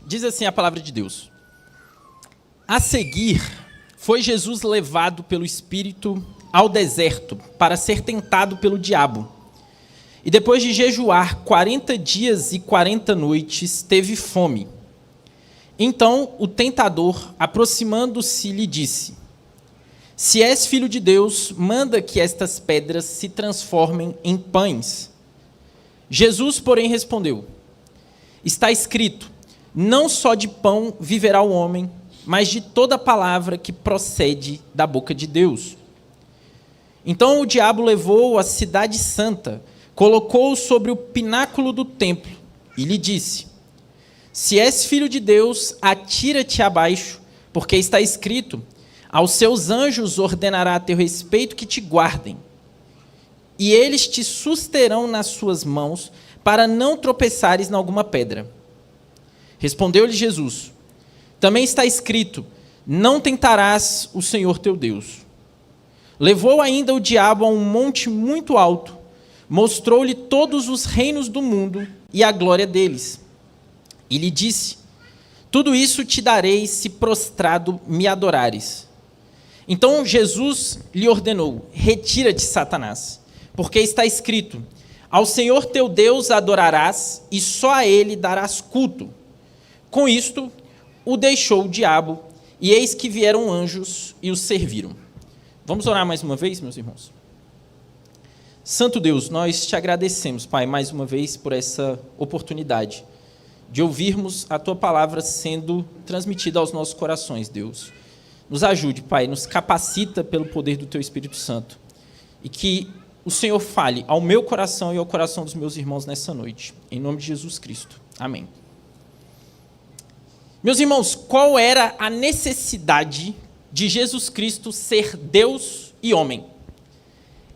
Diz assim a palavra de Deus. A seguir, foi Jesus levado pelo Espírito ao deserto para ser tentado pelo diabo. E depois de jejuar 40 dias e 40 noites, teve fome. Então o tentador, aproximando-se, lhe disse: Se és filho de Deus, manda que estas pedras se transformem em pães. Jesus, porém, respondeu: Está escrito, não só de pão viverá o homem, mas de toda palavra que procede da boca de Deus. Então o diabo levou-o à cidade santa, colocou-o sobre o pináculo do templo e lhe disse: Se és filho de Deus, atira-te abaixo, porque está escrito, aos seus anjos ordenará a teu respeito que te guardem, e eles te susterão nas suas mãos, para não tropeçares em alguma pedra. Respondeu-lhe Jesus: Também está escrito, não tentarás o Senhor teu Deus. Levou ainda o diabo a um monte muito alto, mostrou-lhe todos os reinos do mundo e a glória deles. E lhe disse: Tudo isso te darei se prostrado me adorares. Então Jesus lhe ordenou: Retira-te, Satanás, porque está escrito, ao Senhor teu Deus adorarás e só a ele darás culto. Com isto, o deixou o diabo, e eis que vieram anjos e o serviram. Vamos orar mais uma vez, meus irmãos? Santo Deus, nós te agradecemos, Pai, mais uma vez por essa oportunidade de ouvirmos a tua palavra sendo transmitida aos nossos corações, Deus. Nos ajude, Pai, nos capacita pelo poder do teu Espírito Santo, e que o Senhor fale ao meu coração e ao coração dos meus irmãos nessa noite. Em nome de Jesus Cristo. Amém. Meus irmãos, qual era a necessidade de Jesus Cristo ser Deus e homem?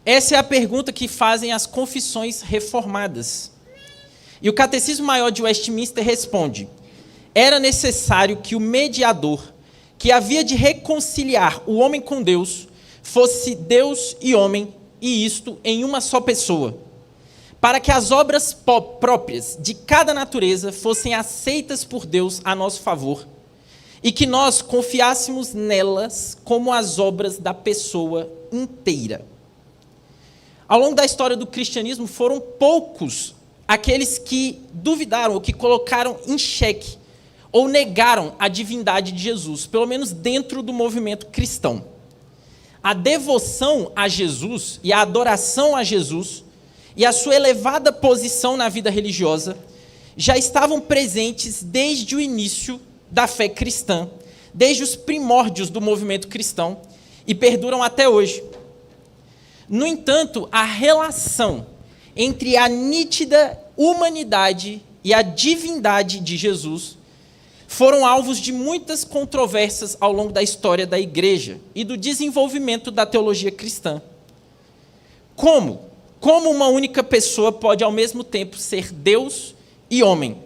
Essa é a pergunta que fazem as confissões reformadas. E o Catecismo Maior de Westminster responde: era necessário que o mediador, que havia de reconciliar o homem com Deus, fosse Deus e homem, e isto em uma só pessoa, para que as obras próprias de cada natureza fossem aceitas por Deus a nosso favor, e que nós confiássemos nelas como as obras da pessoa inteira. Ao longo da história do cristianismo, foram poucos aqueles que duvidaram ou que colocaram em xeque ou negaram a divindade de Jesus, pelo menos dentro do movimento cristão. A devoção a Jesus e a adoração a Jesus e a sua elevada posição na vida religiosa já estavam presentes desde o início da fé cristã, desde os primórdios do movimento cristão, e perduram até hoje. No entanto, a relação entre a nítida humanidade e a divindade de Jesus foram alvos de muitas controvérsias ao longo da história da igreja e do desenvolvimento da teologia cristã. Como uma única pessoa pode ao mesmo tempo ser Deus e homem?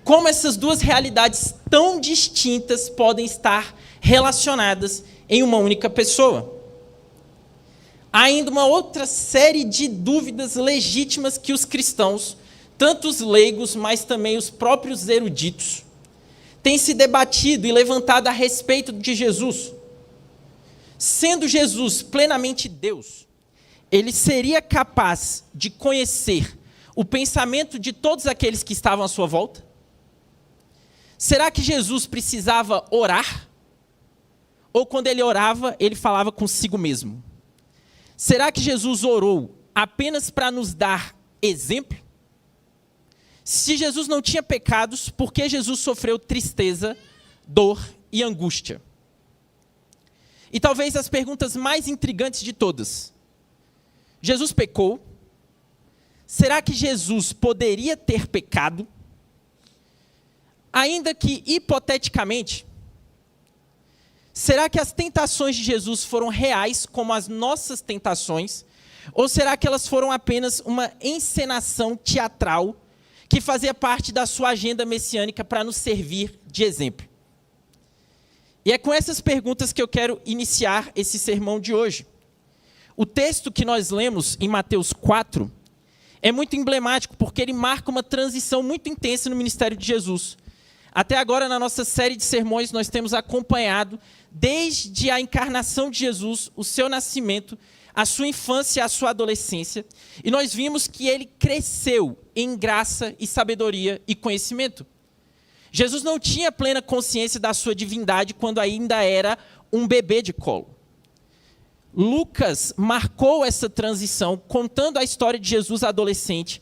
Como essas duas realidades tão distintas podem estar relacionadas em uma única pessoa? Há ainda uma outra série de dúvidas legítimas que os cristãos, tanto os leigos, mas também os próprios eruditos, têm se debatido e levantado a respeito de Jesus. Sendo Jesus plenamente Deus, ele seria capaz de conhecer o pensamento de todos aqueles que estavam à sua volta? Será que Jesus precisava orar? Ou quando ele orava, ele falava consigo mesmo? Será que Jesus orou apenas para nos dar exemplo? Se Jesus não tinha pecados, por que Jesus sofreu tristeza, dor e angústia? E talvez as perguntas mais intrigantes de todas: Jesus pecou? Será que Jesus poderia ter pecado? Ainda que hipoteticamente, será que as tentações de Jesus foram reais como as nossas tentações? Ou será que elas foram apenas uma encenação teatral que fazia parte da sua agenda messiânica para nos servir de exemplo? E é com essas perguntas que eu quero iniciar esse sermão de hoje. O texto que nós lemos em Mateus 4 é muito emblemático, porque ele marca uma transição muito intensa no ministério de Jesus. Até agora, na nossa série de sermões, nós temos acompanhado, desde a encarnação de Jesus, o seu nascimento, a sua infância, a sua adolescência, e nós vimos que ele cresceu em graça e sabedoria e conhecimento. Jesus não tinha plena consciência da sua divindade quando ainda era um bebê de colo. Lucas marcou essa transição, contando a história de Jesus adolescente,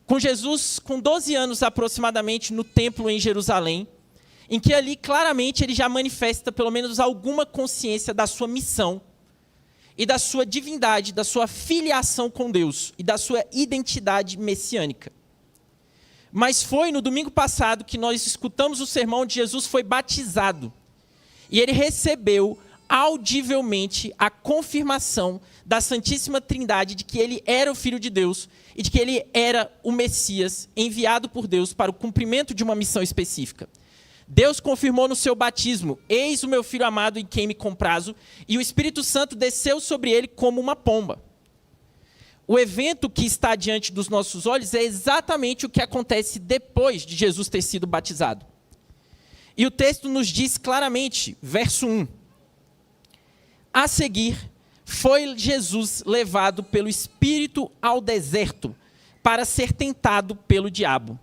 com Jesus com 12 anos aproximadamente no templo em Jerusalém, em que ali claramente ele já manifesta pelo menos alguma consciência da sua missão e da sua divindade, da sua filiação com Deus e da sua identidade messiânica. Mas foi no domingo passado que nós escutamos o sermão onde Jesus foi batizado e ele recebeu audivelmente a confirmação da Santíssima Trindade de que ele era o Filho de Deus e de que ele era o Messias enviado por Deus para o cumprimento de uma missão específica. Deus confirmou no seu batismo: eis o meu Filho amado em quem me comprazo, e o Espírito Santo desceu sobre ele como uma pomba. O evento que está diante dos nossos olhos é exatamente o que acontece depois de Jesus ter sido batizado. E o texto nos diz claramente, verso 1. A seguir, foi Jesus levado pelo Espírito ao deserto para ser tentado pelo diabo.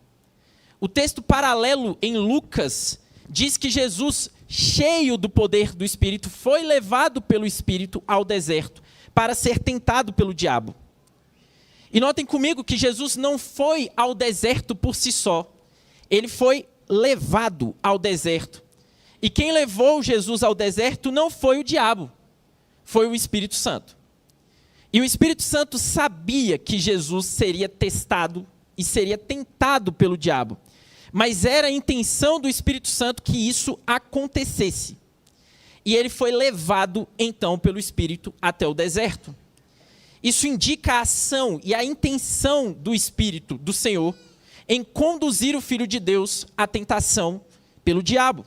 O texto paralelo em Lucas diz que Jesus, cheio do poder do Espírito, foi levado pelo Espírito ao deserto para ser tentado pelo diabo. E notem comigo que Jesus não foi ao deserto por si só. Ele foi levado ao deserto. E quem levou Jesus ao deserto não foi o diabo, foi o Espírito Santo. E o Espírito Santo sabia que Jesus seria testado e seria tentado pelo diabo. Mas era a intenção do Espírito Santo que isso acontecesse. E ele foi levado, então, pelo Espírito até o deserto. Isso indica a ação e a intenção do Espírito do Senhor em conduzir o Filho de Deus à tentação pelo diabo.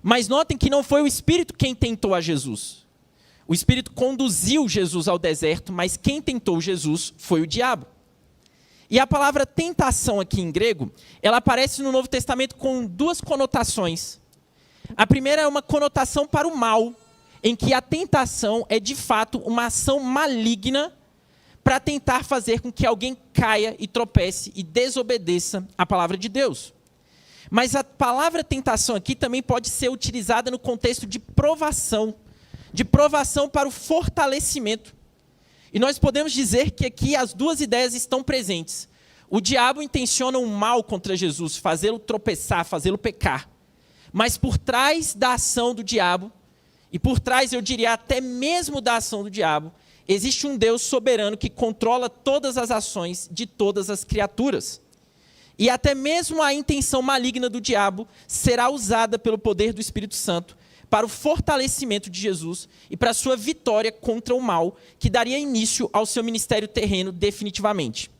Mas notem que não foi o Espírito quem tentou a Jesus. O Espírito conduziu Jesus ao deserto, mas quem tentou Jesus foi o diabo. E a palavra tentação aqui em grego, ela aparece no Novo Testamento com duas conotações. A primeira é uma conotação para o mal, em que a tentação é de fato uma ação maligna para tentar fazer com que alguém caia e tropece e desobedeça a palavra de Deus. Mas a palavra tentação aqui também pode ser utilizada no contexto de provação para o fortalecimento. E nós podemos dizer que aqui as duas ideias estão presentes. O diabo intenciona um mal contra Jesus, fazê-lo tropeçar, fazê-lo pecar. Mas por trás da ação do diabo, e por trás, eu diria, até mesmo da ação do diabo, existe um Deus soberano que controla todas as ações de todas as criaturas. E até mesmo a intenção maligna do diabo será usada pelo poder do Espírito Santo para o fortalecimento de Jesus e para a sua vitória contra o mal, que daria início ao seu ministério terreno definitivamente.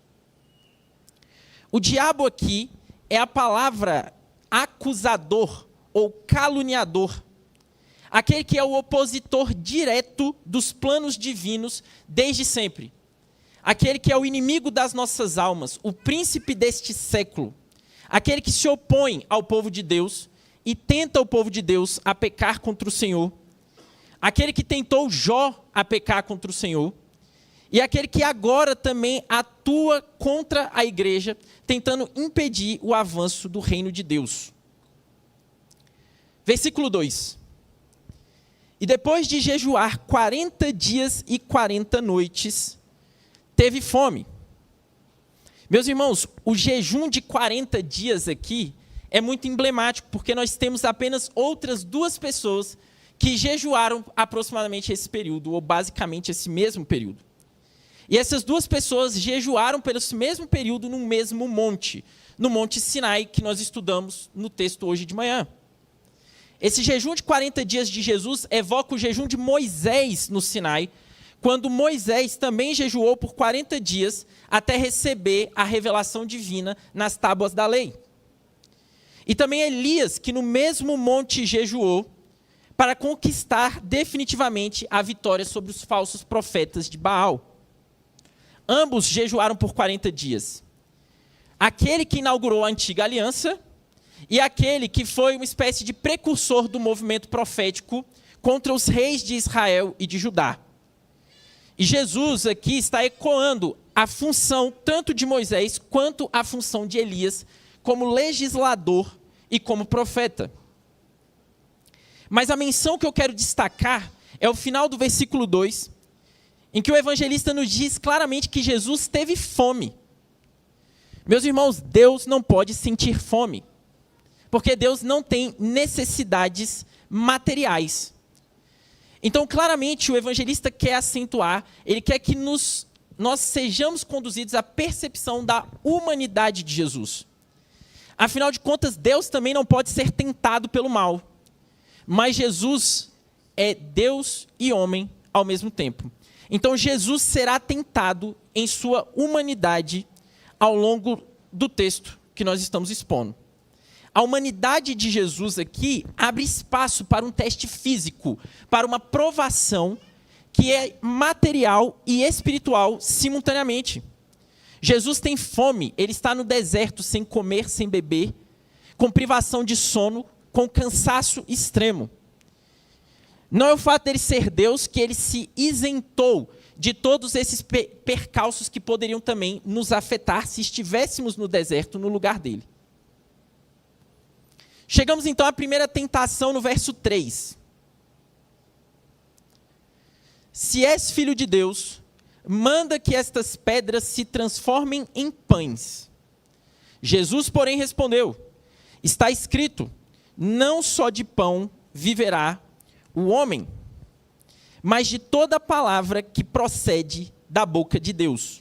O diabo aqui é a palavra acusador ou caluniador. Aquele que é o opositor direto dos planos divinos desde sempre. Aquele que é o inimigo das nossas almas, o príncipe deste século. Aquele que se opõe ao povo de Deus e tenta o povo de Deus a pecar contra o Senhor. Aquele que tentou Jó a pecar contra o Senhor. E aquele que agora também atua contra a igreja, tentando impedir o avanço do reino de Deus. Versículo 2. E depois de jejuar 40 dias e 40 noites, teve fome. Meus irmãos, o jejum de 40 dias aqui é muito emblemático, porque nós temos apenas outras duas pessoas que jejuaram aproximadamente esse período, ou basicamente esse mesmo período. E essas duas pessoas jejuaram pelo mesmo período no mesmo monte, no Monte Sinai, que nós estudamos no texto hoje de manhã. Esse jejum de 40 dias de Jesus evoca o jejum de Moisés no Sinai, quando Moisés também jejuou por 40 dias até receber a revelação divina nas tábuas da lei. E também Elias, que no mesmo monte jejuou para conquistar definitivamente a vitória sobre os falsos profetas de Baal. Ambos jejuaram por 40 dias. Aquele que inaugurou a antiga aliança e aquele que foi uma espécie de precursor do movimento profético contra os reis de Israel e de Judá. E Jesus aqui está ecoando a função tanto de Moisés quanto a função de Elias como legislador e como profeta. Mas a menção que eu quero destacar é o final do versículo 2, em que o evangelista nos diz claramente que Jesus teve fome. Meus irmãos, Deus não pode sentir fome, porque Deus não tem necessidades materiais. Então, claramente, o evangelista quer acentuar, ele quer que nós sejamos conduzidos à percepção da humanidade de Jesus. Afinal de contas, Deus também não pode ser tentado pelo mal, mas Jesus é Deus e homem ao mesmo tempo. Então, Jesus será tentado em sua humanidade ao longo do texto que nós estamos expondo. A humanidade de Jesus aqui abre espaço para um teste físico, para uma provação que é material e espiritual simultaneamente. Jesus tem fome, ele está no deserto sem comer, sem beber, com privação de sono, com cansaço extremo. Não é o fato dele ser Deus que ele se isentou de todos esses percalços que poderiam também nos afetar se estivéssemos no deserto no lugar dele. Chegamos então à primeira tentação no verso 3. Se és filho de Deus, manda que estas pedras se transformem em pães. Jesus, porém, respondeu: está escrito, não só de pão viverá o homem, mas de toda palavra que procede da boca de Deus.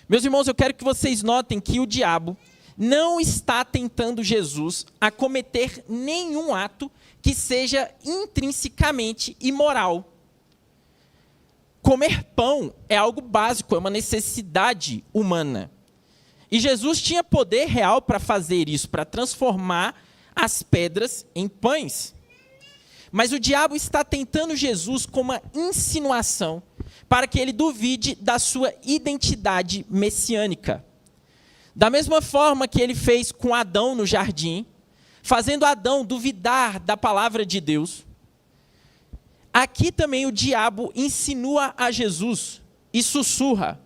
Meus irmãos, eu quero que vocês notem que o diabo não está tentando Jesus a cometer nenhum ato que seja intrinsecamente imoral. Comer pão é algo básico, é uma necessidade humana. E Jesus tinha poder real para fazer isso, para transformar as pedras em pães. Mas o diabo está tentando Jesus com uma insinuação para que ele duvide da sua identidade messiânica. Da mesma forma que ele fez com Adão no jardim, fazendo Adão duvidar da palavra de Deus, aqui também o diabo insinua a Jesus e sussurra: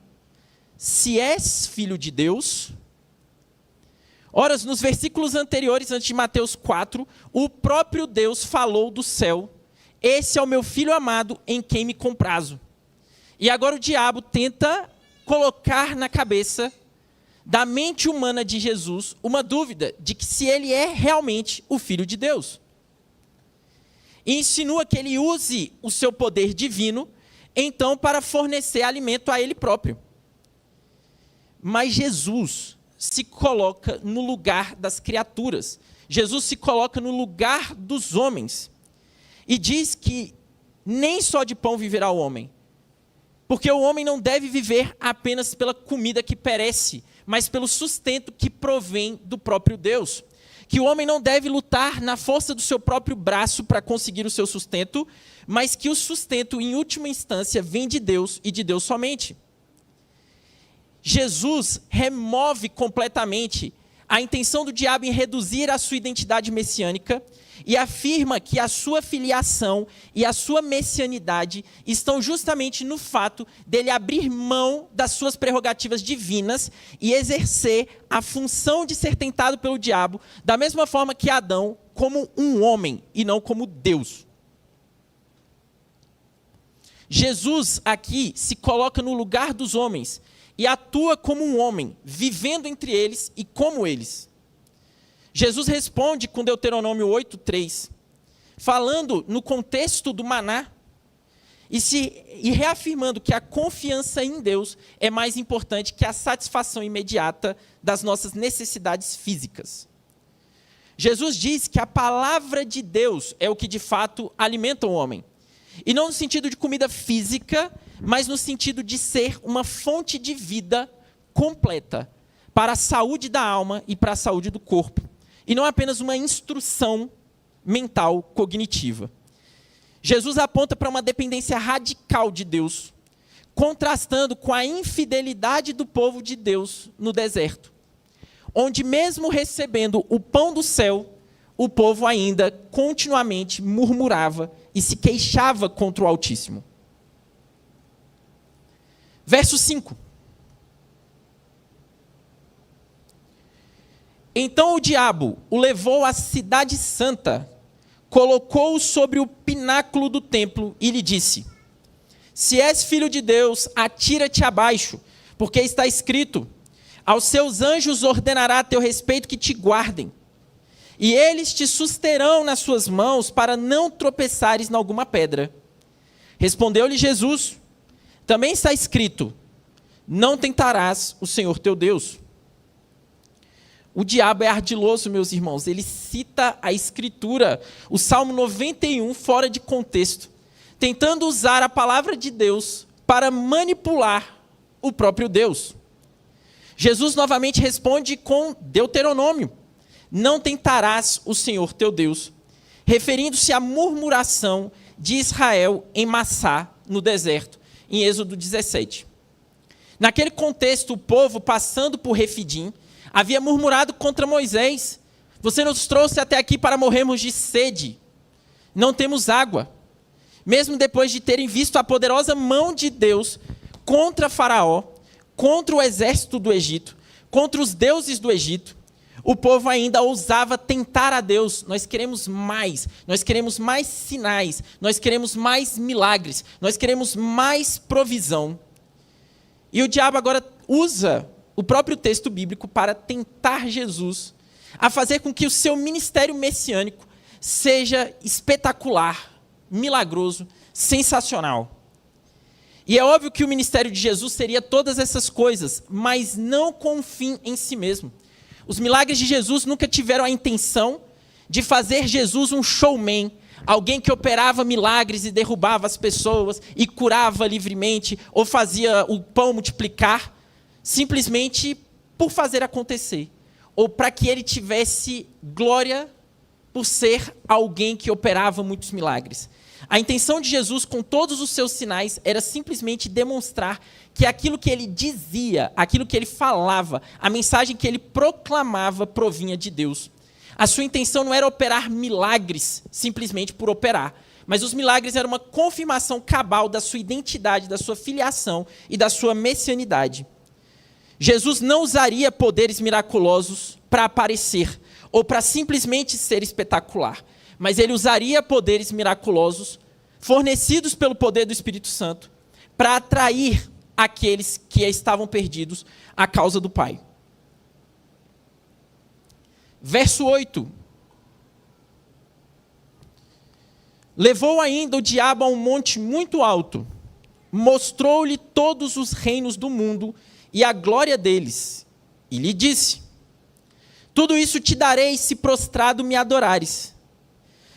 se és filho de Deus. Ora, nos versículos anteriores, antes de Mateus 4, o próprio Deus falou do céu: esse é o meu filho amado em quem me comprazo. E agora o diabo tenta colocar na cabeça da mente humana de Jesus uma dúvida de que se ele é realmente o Filho de Deus. E insinua que ele use o seu poder divino, então, para fornecer alimento a ele próprio. Mas Jesus se coloca no lugar das criaturas. Jesus se coloca no lugar dos homens. E diz que nem só de pão viverá o homem. Porque o homem não deve viver apenas pela comida que perece, mas pelo sustento que provém do próprio Deus. Que o homem não deve lutar na força do seu próprio braço para conseguir o seu sustento, mas que o sustento, em última instância, vem de Deus e de Deus somente. Jesus remove completamente a intenção do diabo em reduzir a sua identidade messiânica e afirma que a sua filiação e a sua messianidade estão justamente no fato dele abrir mão das suas prerrogativas divinas e exercer a função de ser tentado pelo diabo da mesma forma que Adão, como um homem e não como Deus. Jesus aqui se coloca no lugar dos homens e atua como um homem, vivendo entre eles e como eles. Jesus responde com Deuteronômio 8:3, falando no contexto do maná e reafirmando que a confiança em Deus é mais importante que a satisfação imediata das nossas necessidades físicas. Jesus diz que a palavra de Deus é o que de fato alimenta o homem. E não no sentido de comida física, mas no sentido de ser uma fonte de vida completa para a saúde da alma e para a saúde do corpo. E não apenas uma instrução mental cognitiva. Jesus aponta para uma dependência radical de Deus, contrastando com a infidelidade do povo de Deus no deserto. onde mesmo recebendo o pão do céu, o povo ainda continuamente murmurava e se queixava contra o Altíssimo. Verso 5. Então o diabo o levou à cidade santa, colocou-o sobre o pináculo do templo e lhe disse: se és filho de Deus, atira-te abaixo, porque está escrito: aos seus anjos ordenará a teu respeito que te guardem, e eles te susterão nas suas mãos para não tropeçares em alguma pedra. Respondeu-lhe Jesus: também está escrito: não tentarás o Senhor teu Deus. O diabo é ardiloso, meus irmãos. Ele cita a Escritura, o Salmo 91, fora de contexto, tentando usar a palavra de Deus para manipular o próprio Deus. Jesus novamente responde com Deuteronômio: não tentarás o Senhor teu Deus, referindo-se à murmuração de Israel em Massá, no deserto, em Êxodo 17. Naquele contexto, o povo, passando por Refidim, havia murmurado contra Moisés: você nos trouxe até aqui para morrermos de sede, não temos água. Mesmo depois de terem visto a poderosa mão de Deus contra Faraó, contra o exército do Egito, contra os deuses do Egito, o povo ainda ousava tentar a Deus: nós queremos mais sinais, nós queremos mais milagres, nós queremos mais provisão. E o diabo agora usa o próprio texto bíblico para tentar Jesus a fazer com que o seu ministério messiânico seja espetacular, milagroso, sensacional. E é óbvio que o ministério de Jesus seria todas essas coisas, mas não com um fim em si mesmo. Os milagres de Jesus nunca tiveram a intenção de fazer Jesus um showman, alguém que operava milagres e derrubava as pessoas e curava livremente, ou fazia o pão multiplicar, simplesmente por fazer acontecer, ou para que ele tivesse glória por ser alguém que operava muitos milagres. A intenção de Jesus com todos os seus sinais era simplesmente demonstrar que aquilo que ele dizia, aquilo que ele falava, a mensagem que ele proclamava provinha de Deus. A sua intenção não era operar milagres simplesmente por operar, mas os milagres eram uma confirmação cabal da sua identidade, da sua filiação e da sua messianidade. Jesus não usaria poderes miraculosos para aparecer ou para simplesmente ser espetacular, mas ele usaria poderes miraculosos fornecidos pelo poder do Espírito Santo para atrair aqueles que estavam perdidos à causa do Pai. Verso 8. Levou ainda o diabo a um monte muito alto, mostrou-lhe todos os reinos do mundo e a glória deles, e lhe disse: tudo isso te darei se prostrado me adorares.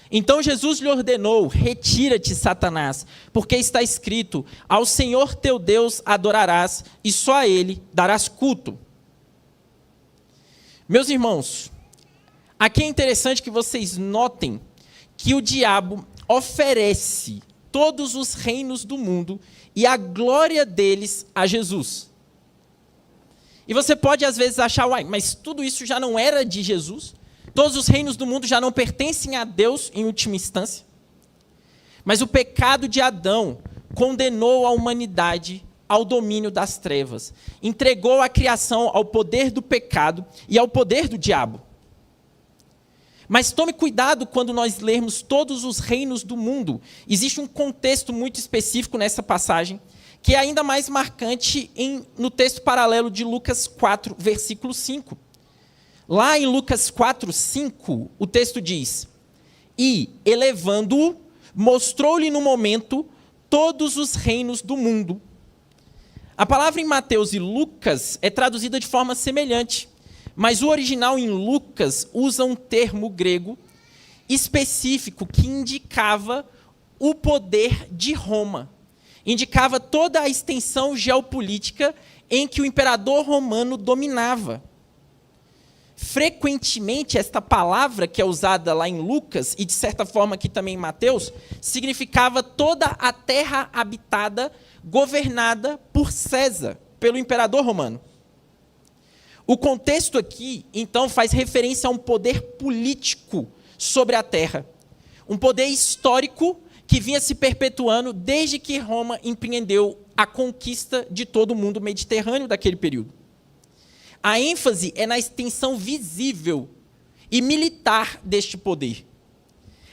Então Jesus lhe ordenou: retira-te, Satanás, porque está escrito: ao Senhor teu Deus adorarás e só a Ele darás culto. Meus irmãos, aqui é interessante que vocês notem que o diabo oferece todos os reinos do mundo e a glória deles a Jesus. E você pode às vezes achar: uai, mas tudo isso já não era de Jesus? Todos os reinos do mundo já não pertencem a Deus em última instância? Mas o pecado de Adão condenou a humanidade ao domínio das trevas, entregou a criação ao poder do pecado e ao poder do diabo. Mas tome cuidado quando nós lermos todos os reinos do mundo. Existe um contexto muito específico nessa passagem, que é ainda mais marcante no texto paralelo de Lucas 4, versículo 5. Lá em Lucas 4, 5, o texto diz: e, elevando-o, mostrou-lhe no momento todos os reinos do mundo. A palavra em Mateus e Lucas é traduzida de forma semelhante, mas o original em Lucas usa um termo grego específico que indicava o poder de Roma. Indicava toda a extensão geopolítica em que o imperador romano dominava. Frequentemente, esta palavra que é usada lá em Lucas, e de certa forma aqui também em Mateus, significava toda a terra habitada, governada por César, pelo imperador romano. O contexto aqui, então, faz referência a um poder político sobre a terra. Um poder histórico que vinha se perpetuando desde que Roma empreendeu a conquista de todo o mundo mediterrâneo daquele período. A ênfase é na extensão visível e militar deste poder.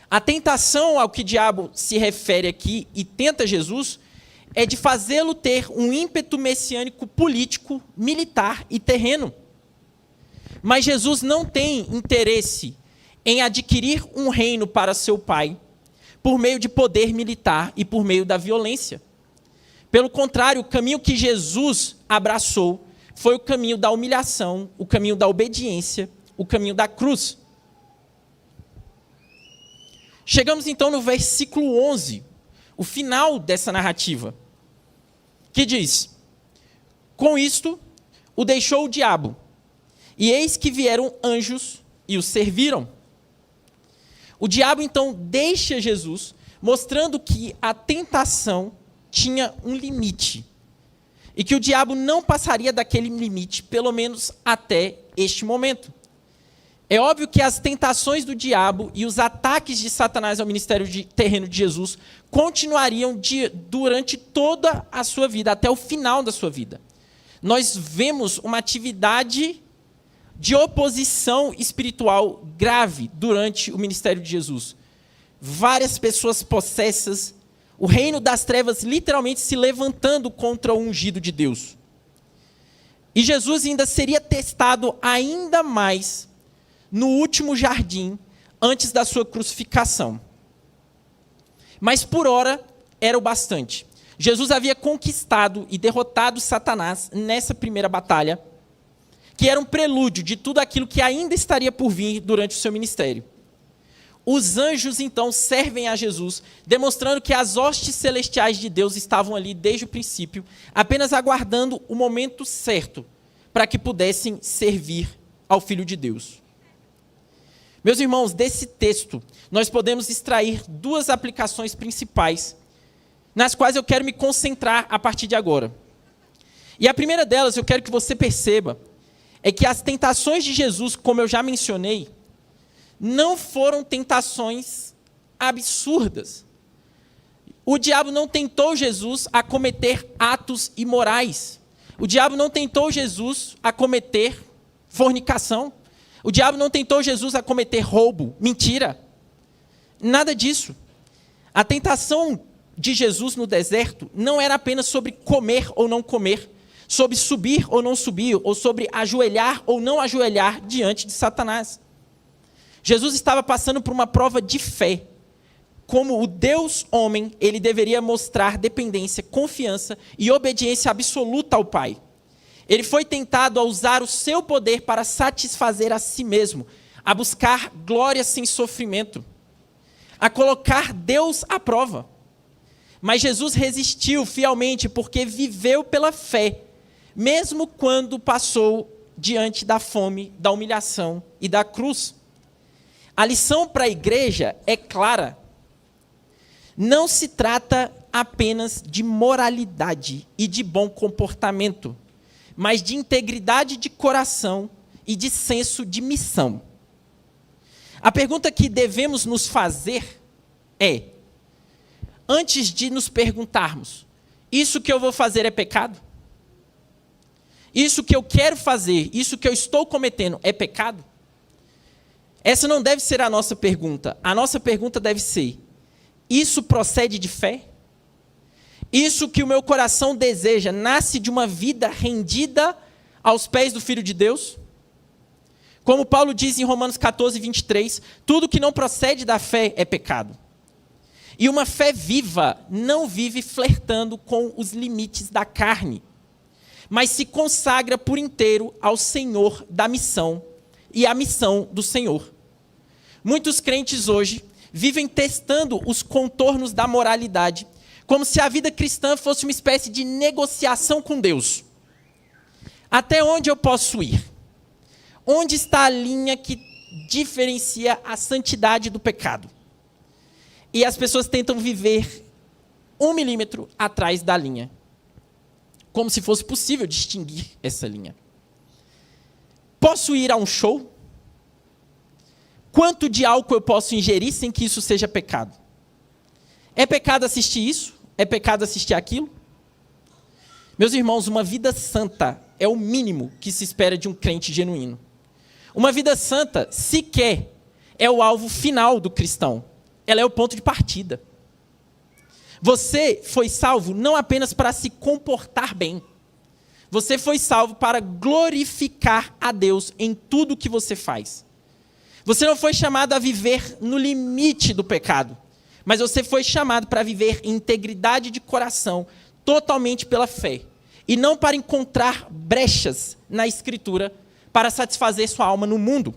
A tentação ao que o diabo se refere aqui e tenta Jesus é de fazê-lo ter um ímpeto messiânico político, militar e terreno. Mas Jesus não tem interesse em adquirir um reino para seu pai por meio de poder militar e por meio da violência. Pelo contrário, o caminho que Jesus abraçou foi o caminho da humilhação, o caminho da obediência, o caminho da cruz. Chegamos então no versículo 11, o final dessa narrativa, que diz: com isto o deixou o diabo, e eis que vieram anjos e o serviram. O diabo então deixa Jesus, mostrando que a tentação tinha um limite, e que o diabo não passaria daquele limite, pelo menos até este momento. É óbvio que as tentações do diabo e os ataques de Satanás ao ministério terreno de Jesus continuariam durante toda a sua vida, até o final da sua vida. Nós vemos uma atividade de oposição espiritual grave durante o ministério de Jesus. Várias pessoas possessas, o reino das trevas literalmente se levantando contra o ungido de Deus. E Jesus ainda seria testado ainda mais no último jardim, antes da sua crucificação. Mas por ora era o bastante. Jesus havia conquistado e derrotado Satanás nessa primeira batalha, que era um prelúdio de tudo aquilo que ainda estaria por vir durante o seu ministério. Os anjos, então, servem a Jesus, demonstrando que as hostes celestiais de Deus estavam ali desde o princípio, apenas aguardando o momento certo para que pudessem servir ao Filho de Deus. Meus irmãos, desse texto, nós podemos extrair duas aplicações principais, nas quais eu quero me concentrar a partir de agora. E a primeira delas, eu quero que você perceba, é que as tentações de Jesus, como eu já mencionei, não foram tentações absurdas. O diabo não tentou Jesus a cometer atos imorais. O diabo não tentou Jesus a cometer fornicação. O diabo não tentou Jesus a cometer roubo, mentira. Nada disso. A tentação de Jesus no deserto não era apenas sobre comer ou não comer, sobre subir ou não subir, ou sobre ajoelhar ou não ajoelhar diante de Satanás. Jesus estava passando por uma prova de fé. Como o Deus homem, ele deveria mostrar dependência, confiança e obediência absoluta ao Pai. Ele foi tentado a usar o seu poder para satisfazer a si mesmo, a buscar glória sem sofrimento, a colocar Deus à prova. Mas Jesus resistiu fielmente porque viveu pela fé, mesmo quando passou diante da fome, da humilhação e da cruz. A lição para a igreja é clara. Não se trata apenas de moralidade e de bom comportamento, mas de integridade de coração e de senso de missão. A pergunta que devemos nos fazer é, antes de nos perguntarmos, isso que eu vou fazer é pecado? Isso que eu quero fazer, isso que eu estou cometendo é pecado? Essa não deve ser a nossa pergunta. A nossa pergunta deve ser, isso procede de fé? Isso que o meu coração deseja nasce de uma vida rendida aos pés do Filho de Deus? Como Paulo diz em Romanos 14, 23, tudo que não procede da fé é pecado. E uma fé viva não vive flertando com os limites da carne, mas se consagra por inteiro ao Senhor da missão e à missão do Senhor. Muitos crentes hoje vivem testando os contornos da moralidade, como se a vida cristã fosse uma espécie de negociação com Deus. Até onde eu posso ir? Onde está a linha que diferencia a santidade do pecado? E as pessoas tentam viver 1 milímetro atrás da linha, como se fosse possível distinguir essa linha. Posso ir a um show? Quanto de álcool eu posso ingerir sem que isso seja pecado? É pecado assistir isso? É pecado assistir aquilo? Meus irmãos, uma vida santa é o mínimo que se espera de um crente genuíno. Uma vida santa, sequer, é o alvo final do cristão. Ela é o ponto de partida. Você foi salvo não apenas para se comportar bem. Você foi salvo para glorificar a Deus em tudo que você faz. Você não foi chamado a viver no limite do pecado, mas você foi chamado para viver em integridade de coração, totalmente pela fé, e não para encontrar brechas na Escritura para satisfazer sua alma no mundo.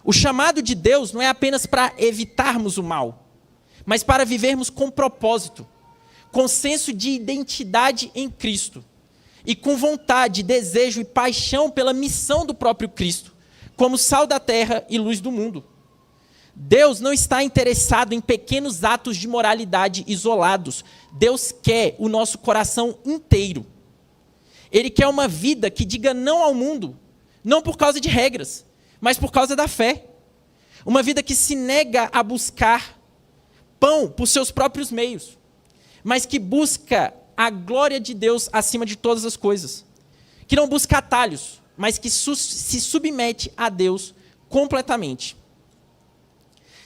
O chamado de Deus não é apenas para evitarmos o mal, mas para vivermos com propósito, com senso de identidade em Cristo, e com vontade, desejo e paixão pela missão do próprio Cristo, como sal da terra e luz do mundo. Deus não está interessado em pequenos atos de moralidade isolados. Deus quer o nosso coração inteiro. Ele quer uma vida que diga não ao mundo, não por causa de regras, mas por causa da fé. Uma vida que se nega a buscar pão por seus próprios meios, mas que busca a glória de Deus acima de todas as coisas. Que não busca atalhos, mas que se submete a Deus completamente.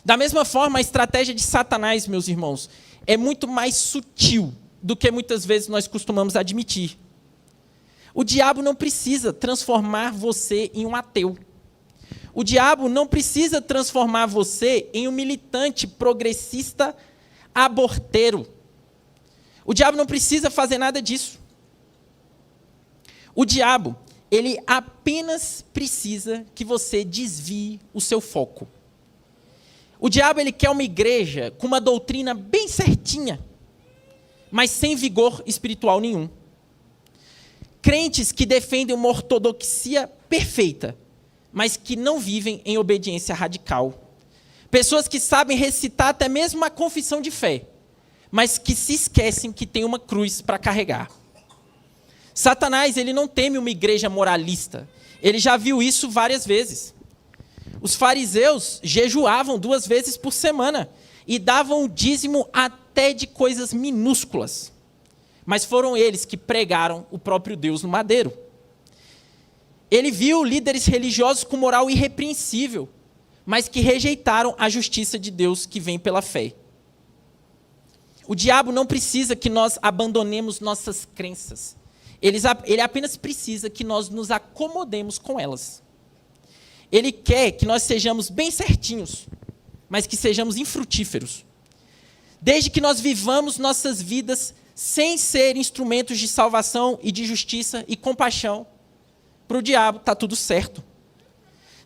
Da mesma forma, a estratégia de Satanás, meus irmãos, é muito mais sutil do que muitas vezes nós costumamos admitir. O diabo não precisa transformar você em um ateu. O diabo não precisa transformar você em um militante progressista aborteiro. O diabo não precisa fazer nada disso. O diabo, ele apenas precisa que você desvie o seu foco. O diabo, ele quer uma igreja com uma doutrina bem certinha, mas sem vigor espiritual nenhum. Crentes que defendem uma ortodoxia perfeita, mas que não vivem em obediência radical. Pessoas que sabem recitar até mesmo uma confissão de fé, mas que se esquecem que tem uma cruz para carregar. Satanás, ele não teme uma igreja moralista. Ele já viu isso várias vezes. Os fariseus jejuavam 2 vezes por semana e davam o dízimo até de coisas minúsculas. Mas foram eles que pregaram o próprio Deus no madeiro. Ele viu líderes religiosos com moral irrepreensível, mas que rejeitaram a justiça de Deus que vem pela fé. O diabo não precisa que nós abandonemos nossas crenças. Ele apenas precisa que nós nos acomodemos com elas. Ele quer que nós sejamos bem certinhos, mas que sejamos infrutíferos. Desde que nós vivamos nossas vidas sem ser instrumentos de salvação e de justiça e compaixão, para o diabo está tudo certo.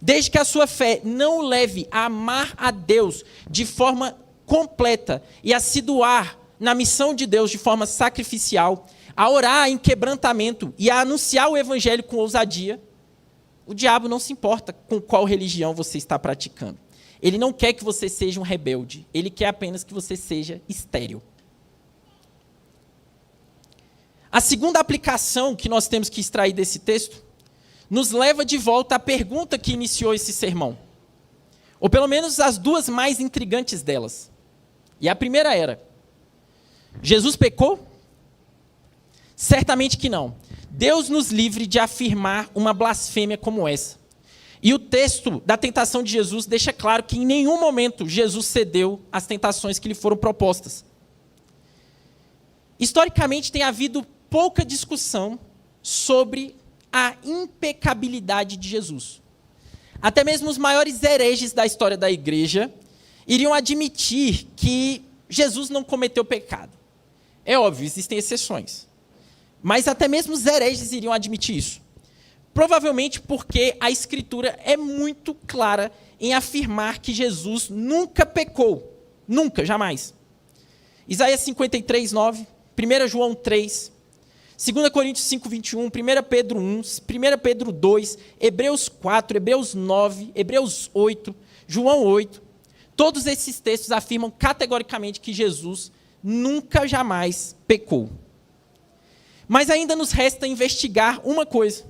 Desde que a sua fé não o leve a amar a Deus de forma completa e a se doar na missão de Deus de forma sacrificial, a orar em quebrantamento e a anunciar o evangelho com ousadia, o diabo não se importa com qual religião você está praticando. Ele não quer que você seja um rebelde. Ele quer apenas que você seja estéril. A segunda aplicação que nós temos que extrair desse texto nos leva de volta à pergunta que iniciou esse sermão. Ou pelo menos as 2 mais intrigantes delas. E a primeira era: Jesus pecou? Certamente que não. Deus nos livre de afirmar uma blasfêmia como essa. E o texto da tentação de Jesus deixa claro que em nenhum momento Jesus cedeu às tentações que lhe foram propostas. Historicamente tem havido pouca discussão sobre a impecabilidade de Jesus. Até mesmo os maiores hereges da história da igreja iriam admitir que Jesus não cometeu pecado. É óbvio, existem exceções. Mas até mesmo os hereges iriam admitir isso. Provavelmente porque a Escritura é muito clara em afirmar que Jesus nunca pecou. Nunca, jamais. Isaías 53, 9, 1 João 3, 2 Coríntios 5, 21, 1 Pedro 1, 1 Pedro 2, Hebreus 4, Hebreus 9, Hebreus 8, João 8. Todos esses textos afirmam categoricamente que Jesus nunca, jamais pecou. Mas ainda nos resta investigar uma coisa.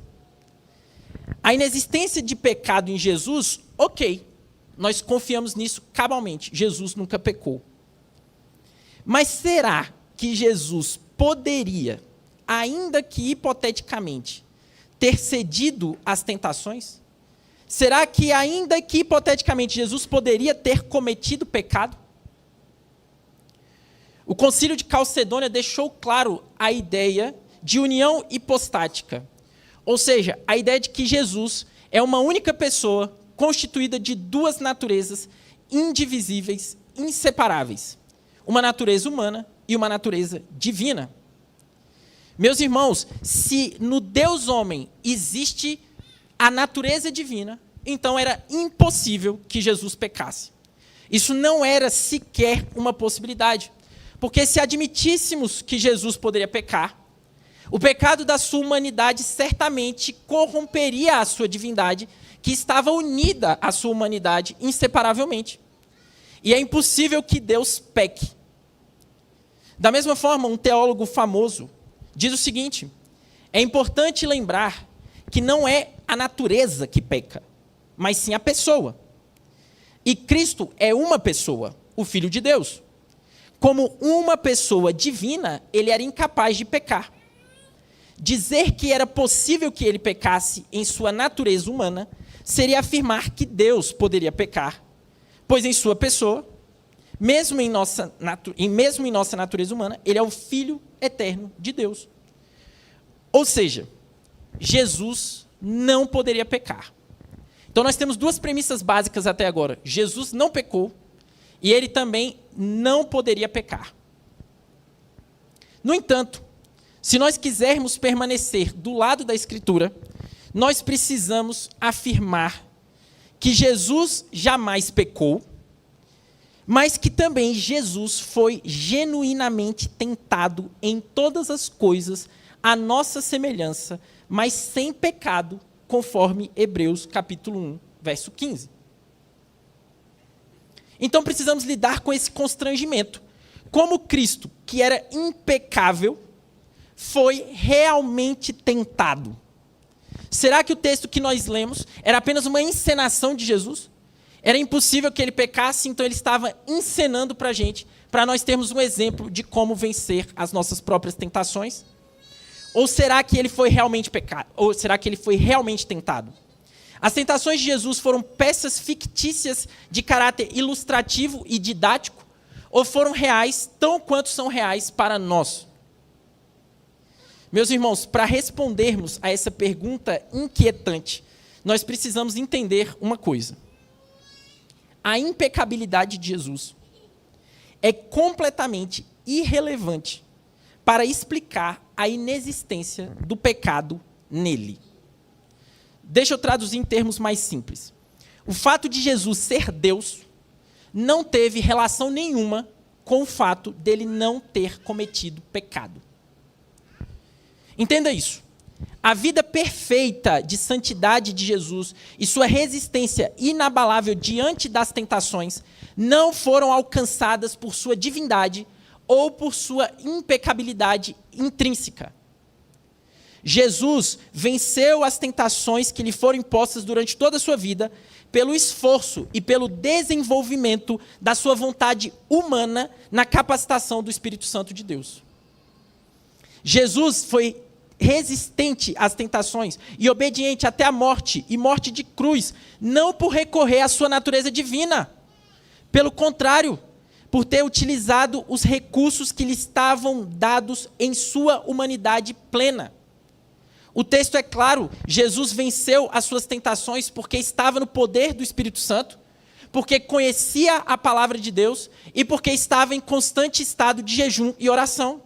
A inexistência de pecado em Jesus, ok, nós confiamos nisso cabalmente. Jesus nunca pecou. Mas será que Jesus poderia, ainda que hipoteticamente, ter cedido às tentações? Será que, ainda que hipoteticamente, Jesus poderia ter cometido pecado? O Concílio de Calcedônia deixou claro a ideia de união hipostática, ou seja, a ideia de que Jesus é uma única pessoa constituída de duas naturezas indivisíveis, inseparáveis, uma natureza humana e uma natureza divina. Meus irmãos, se no Deus homem existe a natureza divina, então era impossível que Jesus pecasse. Isso não era sequer uma possibilidade. Porque se admitíssemos que Jesus poderia pecar, o pecado da sua humanidade certamente corromperia a sua divindade, que estava unida à sua humanidade inseparavelmente. E é impossível que Deus peque. Da mesma forma, um teólogo famoso diz o seguinte: é importante lembrar que não é a natureza que peca, mas sim a pessoa. E Cristo é uma pessoa, o Filho de Deus. Como uma pessoa divina, ele era incapaz de pecar. Dizer que era possível que ele pecasse em sua natureza humana seria afirmar que Deus poderia pecar, pois em sua pessoa, mesmo em nossa natureza humana, ele é o Filho eterno de Deus. Ou seja, Jesus não poderia pecar. Então nós temos duas premissas básicas até agora. Jesus não pecou e ele também não poderia pecar. No entanto, se nós quisermos permanecer do lado da Escritura, nós precisamos afirmar que Jesus jamais pecou, mas que também Jesus foi genuinamente tentado em todas as coisas à nossa semelhança, mas sem pecado, conforme Hebreus capítulo 1, verso 15. Então precisamos lidar com esse constrangimento. Como Cristo, que era impecável, foi realmente tentado. Será que o texto que nós lemos era apenas uma encenação de Jesus? Era impossível que ele pecasse, então ele estava encenando para a gente, para nós termos um exemplo de como vencer as nossas próprias tentações? Ou será que ele foi realmente pecado? Ou será que ele foi realmente tentado? As tentações de Jesus foram peças fictícias de caráter ilustrativo e didático, ou foram reais, tão quanto são reais para nós? Meus irmãos, para respondermos a essa pergunta inquietante, nós precisamos entender uma coisa. A impecabilidade de Jesus é completamente irrelevante para explicar a inexistência do pecado nele. Deixa eu traduzir em termos mais simples. O fato de Jesus ser Deus não teve relação nenhuma com o fato dele não ter cometido pecado. Entenda isso. A vida perfeita de santidade de Jesus e sua resistência inabalável diante das tentações não foram alcançadas por sua divindade ou por sua impecabilidade intrínseca. Jesus venceu as tentações que lhe foram impostas durante toda a sua vida pelo esforço e pelo desenvolvimento da sua vontade humana na capacitação do Espírito Santo de Deus. Jesus foi resistente às tentações e obediente até a morte, e morte de cruz, não por recorrer à sua natureza divina. Pelo contrário, por ter utilizado os recursos que lhe estavam dados em sua humanidade plena. O texto é claro, Jesus venceu as suas tentações porque estava no poder do Espírito Santo, porque conhecia a palavra de Deus e porque estava em constante estado de jejum e oração.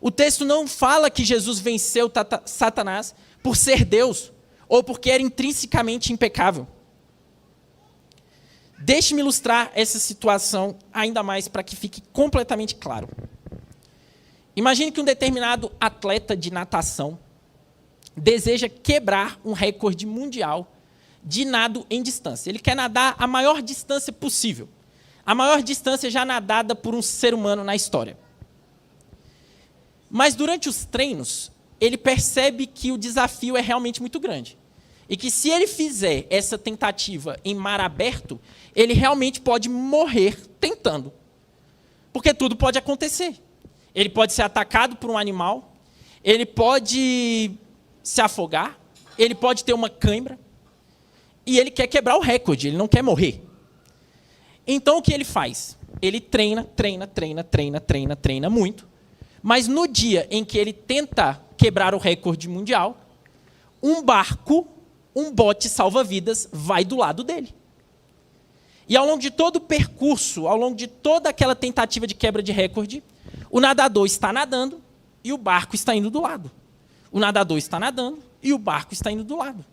O texto não fala que Jesus venceu Satanás por ser Deus ou porque era intrinsecamente impecável. Deixe-me ilustrar essa situação ainda mais para que fique completamente claro. Imagine que um determinado atleta de natação deseja quebrar um recorde mundial de nado em distância. Ele quer nadar a maior distância possível. A maior distância já nadada por um ser humano na história. Mas durante os treinos, ele percebe que o desafio é realmente muito grande. e que se ele fizer essa tentativa em mar aberto, ele realmente pode morrer tentando. Porque tudo pode acontecer. Ele pode ser atacado por um animal, ele pode se afogar, ele pode ter uma cãibra, e ele quer quebrar o recorde, ele não quer morrer. Então o que ele faz? Ele treina muito, mas no dia em que ele tenta quebrar o recorde mundial, um bote salva-vidas vai do lado dele. E ao longo de todo o percurso, ao longo de toda aquela tentativa de quebra de recorde, o nadador está nadando e o barco está indo do lado. O nadador está nadando e o barco está indo do lado.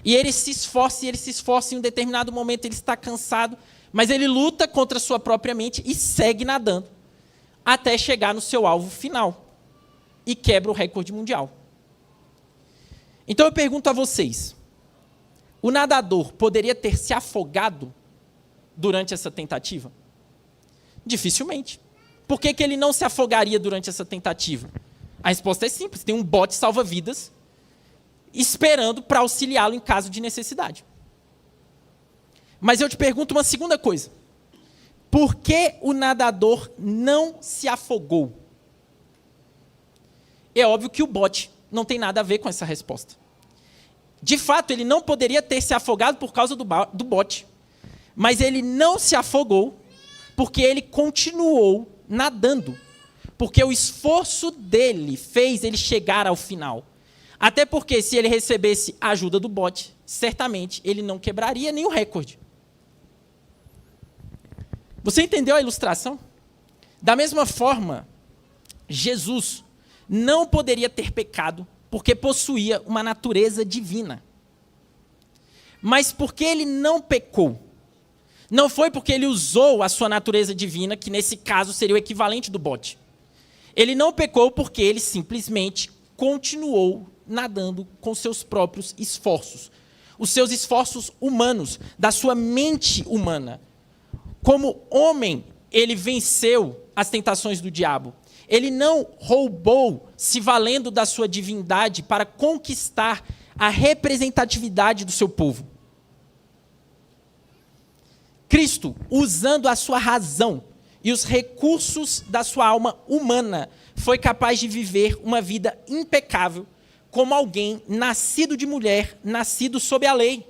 E ele se esforça, em um determinado momento ele está cansado, mas ele luta contra a sua própria mente e segue nadando, até chegar no seu alvo final e quebra o recorde mundial. Então eu pergunto a vocês, o nadador poderia ter se afogado durante essa tentativa? Dificilmente. Por que ele não se afogaria durante essa tentativa? A resposta é simples, tem um bote salva-vidas esperando para auxiliá-lo em caso de necessidade. Mas eu te pergunto uma segunda coisa. Por que o nadador não se afogou? É óbvio que o bote não tem nada a ver com essa resposta. De fato, ele não poderia ter se afogado por causa do bote. Mas ele não se afogou porque ele continuou nadando. Porque o esforço dele fez ele chegar ao final. Até porque se ele recebesse a ajuda do bote, certamente ele não quebraria nenhum recorde. Você entendeu a ilustração? Da mesma forma, Jesus não poderia ter pecado porque possuía uma natureza divina. Mas porque ele não pecou, não foi porque ele usou a sua natureza divina, que nesse caso seria o equivalente do bote. Ele não pecou porque ele simplesmente continuou nadando com seus próprios esforços. Os seus esforços humanos, da sua mente humana. Como homem, ele venceu as tentações do diabo. Ele não roubou, se valendo da sua divindade, para conquistar a representatividade do seu povo. Cristo, usando a sua razão e os recursos da sua alma humana, foi capaz de viver uma vida impecável, como alguém nascido de mulher, nascido sob a lei.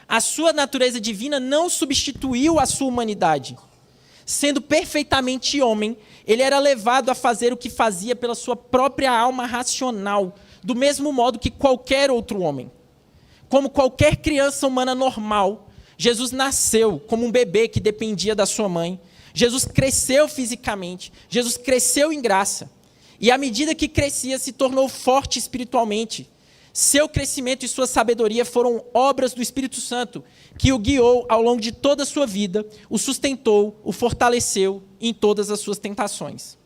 A sua natureza divina não substituiu a sua humanidade. Sendo perfeitamente homem, ele era levado a fazer o que fazia pela sua própria alma racional, do mesmo modo que qualquer outro homem. Como qualquer criança humana normal, Jesus nasceu como um bebê que dependia da sua mãe. Jesus cresceu fisicamente, Jesus cresceu em graça. E à medida que crescia, se tornou forte espiritualmente. Seu crescimento e sua sabedoria foram obras do Espírito Santo, que o guiou ao longo de toda a sua vida, o sustentou, o fortaleceu em todas as suas tentações.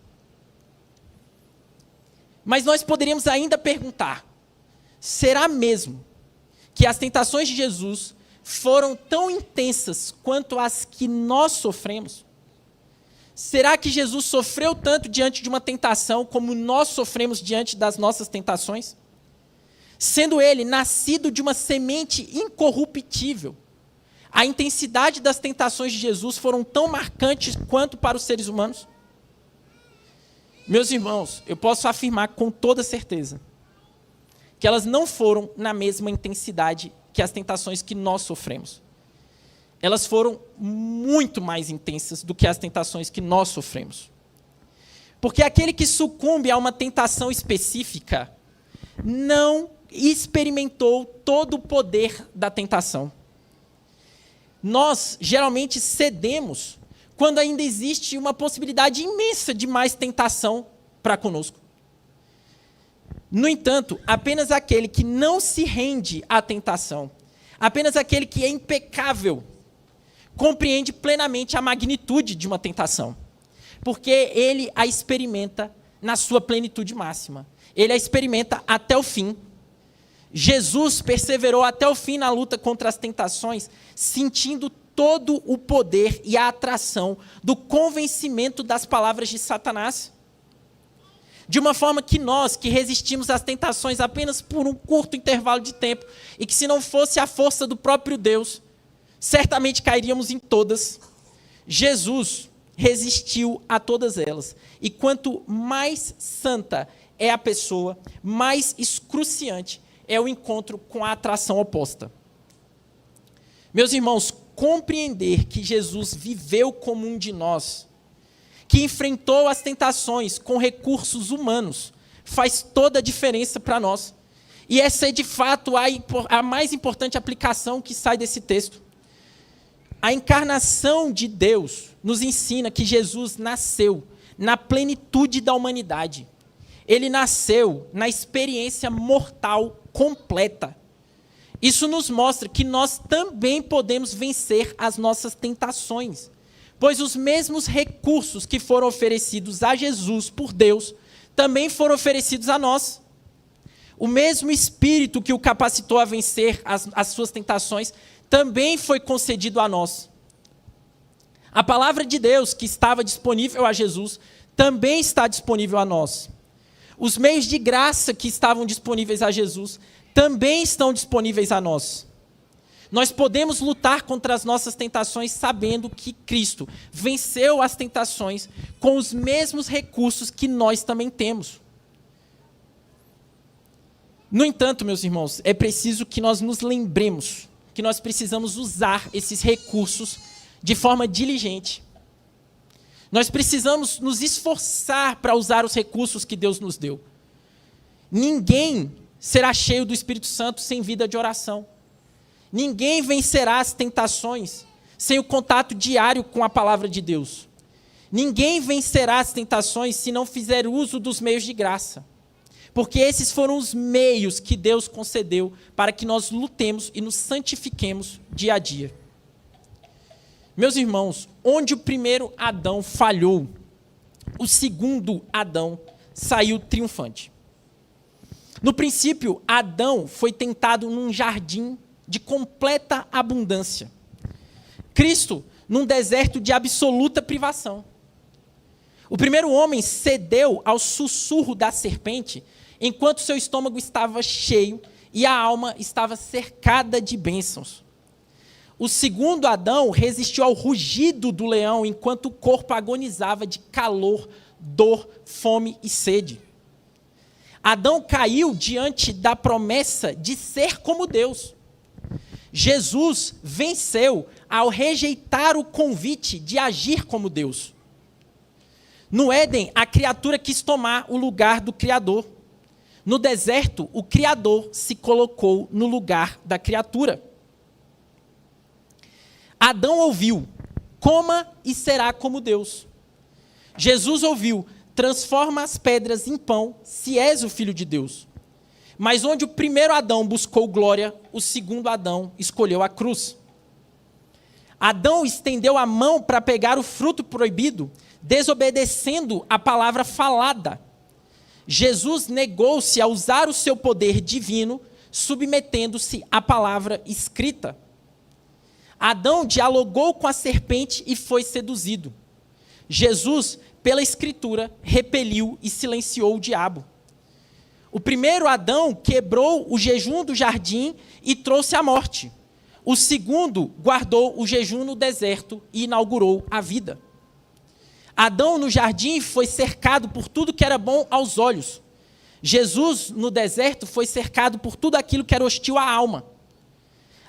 Mas nós poderíamos ainda perguntar, será mesmo que as tentações de Jesus foram tão intensas quanto as que nós sofremos? Será que Jesus sofreu tanto diante de uma tentação como nós sofremos diante das nossas tentações? Sendo ele nascido de uma semente incorruptível, a intensidade das tentações de Jesus foram tão marcantes quanto para os seres humanos? Meus irmãos, eu posso afirmar com toda certeza que elas não foram na mesma intensidade que as tentações que nós sofremos. Elas foram muito mais intensas do que as tentações que nós sofremos. Porque aquele que sucumbe a uma tentação específica não experimentou todo o poder da tentação. Nós, geralmente, cedemos quando ainda existe uma possibilidade imensa de mais tentação para conosco. No entanto, apenas aquele que não se rende à tentação, apenas aquele que é impecável, compreende plenamente a magnitude de uma tentação, porque ele a experimenta na sua plenitude máxima. Ele a experimenta até o fim. Jesus perseverou até o fim na luta contra as tentações, sentindo todo o poder e a atração do convencimento das palavras de Satanás. De uma forma que nós, que resistimos às tentações apenas por um curto intervalo de tempo, e que se não fosse a força do próprio Deus, certamente cairíamos em todas, Jesus resistiu a todas elas. E quanto mais santa é a pessoa, mais excruciante é o encontro com a atração oposta. Meus irmãos, compreender que Jesus viveu como um de nós, que enfrentou as tentações com recursos humanos, faz toda a diferença para nós. E essa é, de fato, a mais importante aplicação que sai desse texto. A encarnação de Deus nos ensina que Jesus nasceu na plenitude da humanidade. Ele nasceu na experiência mortal completa. Isso nos mostra que nós também podemos vencer as nossas tentações, pois os mesmos recursos que foram oferecidos a Jesus por Deus também foram oferecidos a nós. O mesmo Espírito que o capacitou a vencer as suas tentações também foi concedido a nós. A palavra de Deus que estava disponível a Jesus também está disponível a nós. Os meios de graça que estavam disponíveis a Jesus também estão disponíveis a nós. Nós podemos lutar contra as nossas tentações sabendo que Cristo venceu as tentações com os mesmos recursos que nós também temos. No entanto, meus irmãos, é preciso que nós nos lembremos que nós precisamos usar esses recursos de forma diligente. Nós precisamos nos esforçar para usar os recursos que Deus nos deu. Ninguém será cheio do Espírito Santo sem vida de oração. Ninguém vencerá as tentações sem o contato diário com a palavra de Deus. Ninguém vencerá as tentações se não fizer uso dos meios de graça. Porque esses foram os meios que Deus concedeu para que nós lutemos e nos santifiquemos dia a dia. Meus irmãos, onde o primeiro Adão falhou, o segundo Adão saiu triunfante. No princípio, Adão foi tentado num jardim de completa abundância. Cristo, num deserto de absoluta privação. O primeiro homem cedeu ao sussurro da serpente, enquanto seu estômago estava cheio e a alma estava cercada de bênçãos. O segundo Adão resistiu ao rugido do leão, enquanto o corpo agonizava de calor, dor, fome e sede. Adão caiu diante da promessa de ser como Deus. Jesus venceu ao rejeitar o convite de agir como Deus. No Éden, a criatura quis tomar o lugar do Criador. No deserto, o Criador se colocou no lugar da criatura. Adão ouviu, coma e será como Deus. Jesus ouviu, transforma as pedras em pão, se és o Filho de Deus. Mas onde o primeiro Adão buscou glória, o segundo Adão escolheu a cruz. Adão estendeu a mão para pegar o fruto proibido, desobedecendo a palavra falada. Jesus negou-se a usar o seu poder divino, submetendo-se à palavra escrita. Adão dialogou com a serpente e foi seduzido. Jesus, pela Escritura, repeliu e silenciou o diabo. O primeiro Adão quebrou o jejum do jardim e trouxe a morte. O segundo guardou o jejum no deserto e inaugurou a vida. Adão no jardim foi cercado por tudo que era bom aos olhos. Jesus no deserto foi cercado por tudo aquilo que era hostil à alma.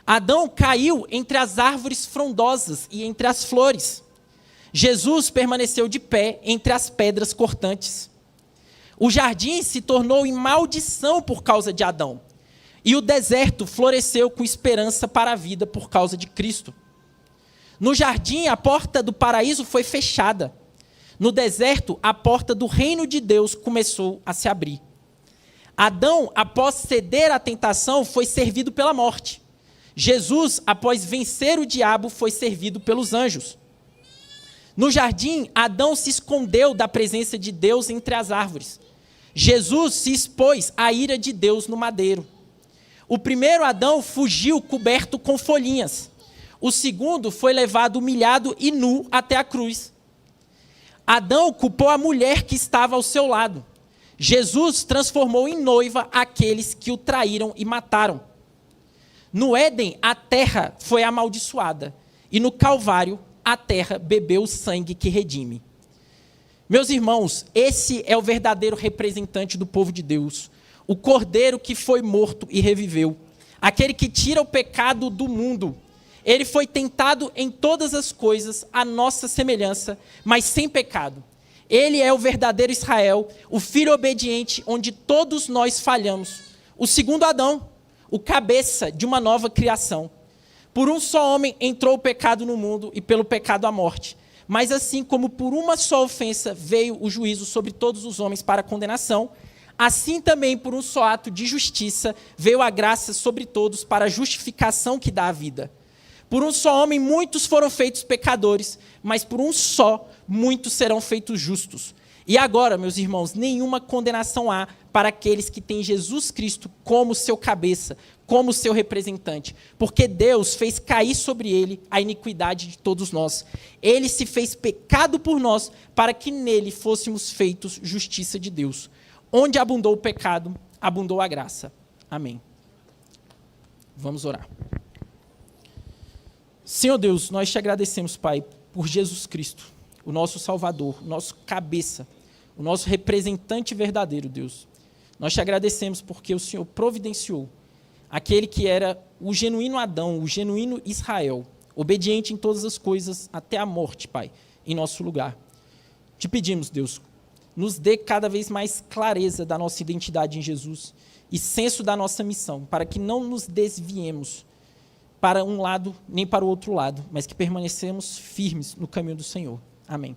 Adão caiu entre as árvores frondosas e entre as flores. Jesus permaneceu de pé entre as pedras cortantes. O jardim se tornou em maldição por causa de Adão. E o deserto floresceu com esperança para a vida por causa de Cristo. No jardim, a porta do paraíso foi fechada. No deserto, a porta do reino de Deus começou a se abrir. Adão, após ceder à tentação, foi servido pela morte. Jesus, após vencer o diabo, foi servido pelos anjos. No jardim, Adão se escondeu da presença de Deus entre as árvores. Jesus se expôs à ira de Deus no madeiro. O primeiro Adão fugiu coberto com folhinhas. O segundo foi levado humilhado e nu até a cruz. Adão culpou a mulher que estava ao seu lado. Jesus transformou em noiva aqueles que o traíram e mataram. No Éden, a terra foi amaldiçoada, e no Calvário, a terra bebeu o sangue que redime. Meus irmãos, esse é o verdadeiro representante do povo de Deus, o Cordeiro que foi morto e reviveu, aquele que tira o pecado do mundo. Ele foi tentado em todas as coisas, à nossa semelhança, mas sem pecado. Ele é o verdadeiro Israel, o filho obediente, onde todos nós falhamos. O segundo Adão, o cabeça de uma nova criação. Por um só homem entrou o pecado no mundo e pelo pecado a morte. Mas assim como por uma só ofensa veio o juízo sobre todos os homens para a condenação, assim também por um só ato de justiça veio a graça sobre todos para a justificação que dá a vida. Por um só homem muitos foram feitos pecadores, mas por um só muitos serão feitos justos. E agora, meus irmãos, nenhuma condenação há para aqueles que têm Jesus Cristo como seu cabeça, como seu representante, porque Deus fez cair sobre ele a iniquidade de todos nós. Ele se fez pecado por nós, para que nele fôssemos feitos justiça de Deus. Onde abundou o pecado, abundou a graça. Amém. Vamos orar. Senhor Deus, nós te agradecemos, Pai, por Jesus Cristo, o nosso Salvador, o nosso cabeça, o nosso representante verdadeiro, Deus. Nós te agradecemos porque o Senhor providenciou aquele que era o genuíno Adão, o genuíno Israel, obediente em todas as coisas, até a morte, Pai, em nosso lugar. Te pedimos, Deus, nos dê cada vez mais clareza da nossa identidade em Jesus e senso da nossa missão, para que não nos desviemos para um lado nem para o outro lado, mas que permanecemos firmes no caminho do Senhor. Amém.